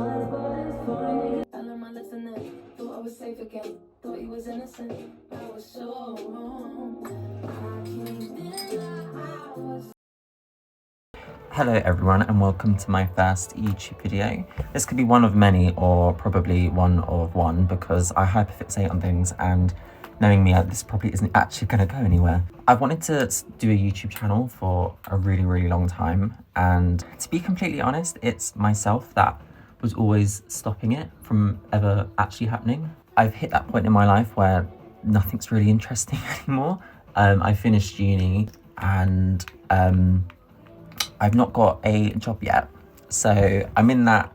learned my lesson then. Thought I was safe again. Thought he was innocent. I was so wrong. I can't deny I was. Hello everyone and welcome to my first YouTube video. This could be one of many or probably one of one because I hyperfixate on things and knowing me, this probably isn't actually going to go anywhere. I've wanted to do a YouTube channel for a really long time, and to be completely honest, it's myself that was always stopping it from ever actually happening. I've hit that point in my life where nothing's really interesting anymore. I finished uni and I've not got a job yet. So I'm in that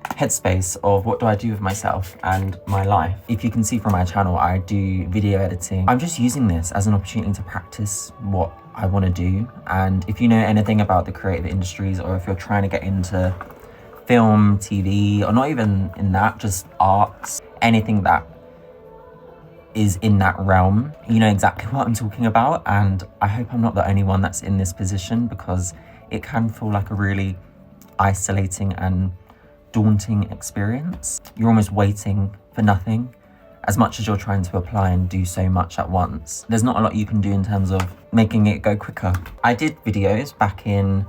headspace of what do I do with myself and my life. If you can see from my channel, I do video editing. I'm just using this as an opportunity to practice what I want to do. And if you know anything about the creative industries, or if you're trying to get into film, TV, or not even in that, just arts, anything that is in that realm, you know exactly what I'm talking about. And I hope I'm not the only one that's in this position, because it can feel like a really isolating and daunting experience. You're almost waiting for nothing as much as you're trying to apply and do so much at once. There's not a lot you can do in terms of making it go quicker. I did videos back in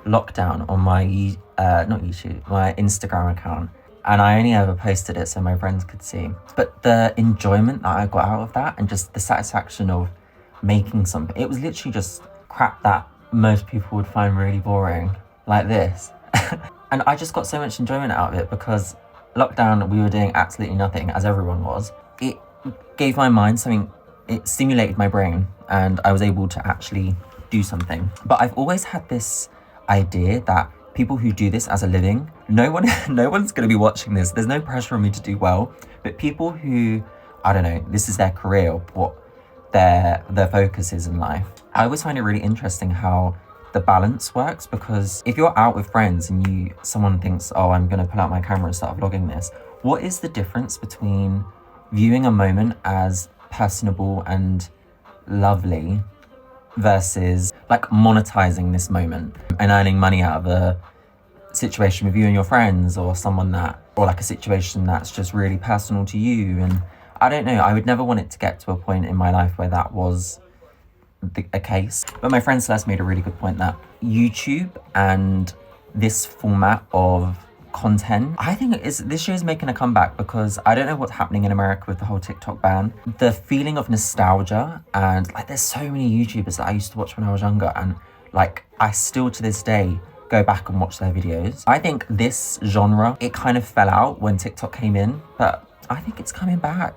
lockdown on my not YouTube, my Instagram account, and I only ever posted it so my friends could see. But the enjoyment that I got out of that, and just the satisfaction of making something, it was literally just crap that most people would find really boring, like this. And I just got so much enjoyment out of it because lockdown, we were doing absolutely nothing, as everyone was. It gave my mind something, it stimulated my brain, and I was able to actually do something. But I've always had this idea that people who do this as a living, no one's going to be watching this. There's no pressure on me to do well. But people who, I don't know, this is their career, or what their focus is in life. I always find it really interesting how the balance works, because if you're out with friends and someone thinks, oh, I'm going to pull out my camera and start vlogging this, what is the difference between viewing a moment as personable and lovely versus like monetizing this moment and earning money out of a situation with you and your friends, or someone that, or like a situation that's just really personal to you? And I don't know, I would never want it to get to a point in my life where that was a case. But my friend Celeste made a really good point that YouTube and this format of content, I think this year is making a comeback, because I don't know what's happening in America with the whole TikTok ban. The feeling of nostalgia, and like there's so many YouTubers that I used to watch when I was younger, and like I still to this day go back and watch their videos. I think this genre, it kind of fell out when TikTok came in, but I think it's coming back.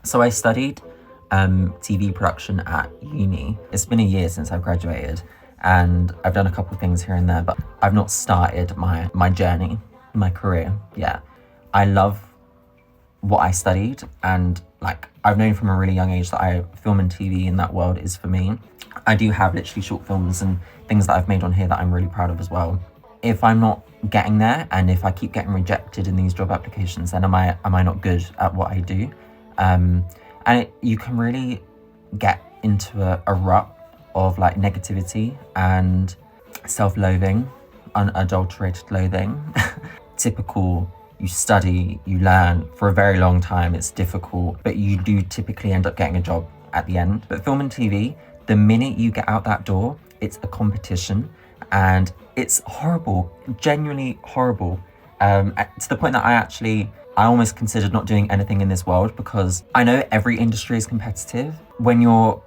So I studied TV production at uni. It's been a year since I've graduated, and I've done a couple of things here and there, but I've not started my journey, my career yet. I love what I studied, and like I've known from a really young age that film and TV in that world is for me. I do have literally short films and things that I've made on here that I'm really proud of as well. If I'm not getting there, and if I keep getting rejected in these job applications, then am I not good at what I do? And you can really get into a rut of like negativity and self-loathing, unadulterated loathing. Typical, you study, you learn for a very long time, it's difficult, but you do typically end up getting a job at the end. But film and TV, the minute you get out that door, it's a competition, and it's horrible, genuinely horrible. To the point that I almost considered not doing anything in this world, because I know every industry is competitive. When you're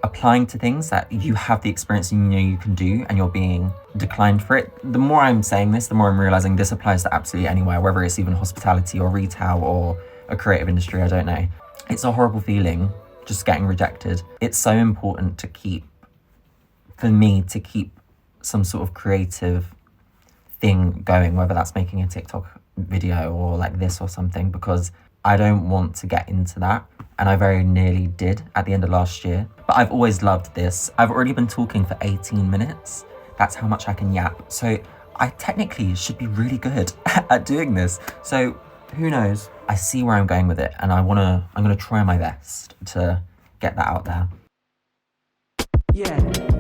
applying to things that you have the experience and you know you can do, and you're being declined for it, the more I'm saying this, the more I'm realizing this applies to absolutely anywhere, whether it's even hospitality or retail or a creative industry, I don't know. It's a horrible feeling, just getting rejected. It's so important for me to keep some sort of creative thing going, whether that's making a TikTok video or like this or something, because I don't want to get into that, and I very nearly did at the end of last year. But I've always loved this. I've already been talking for 18 minutes. That's how much I can yap. So I technically should be really good at doing this. So who knows? I see where I'm going with it, and I'm gonna try my best to get that out there. Yeah.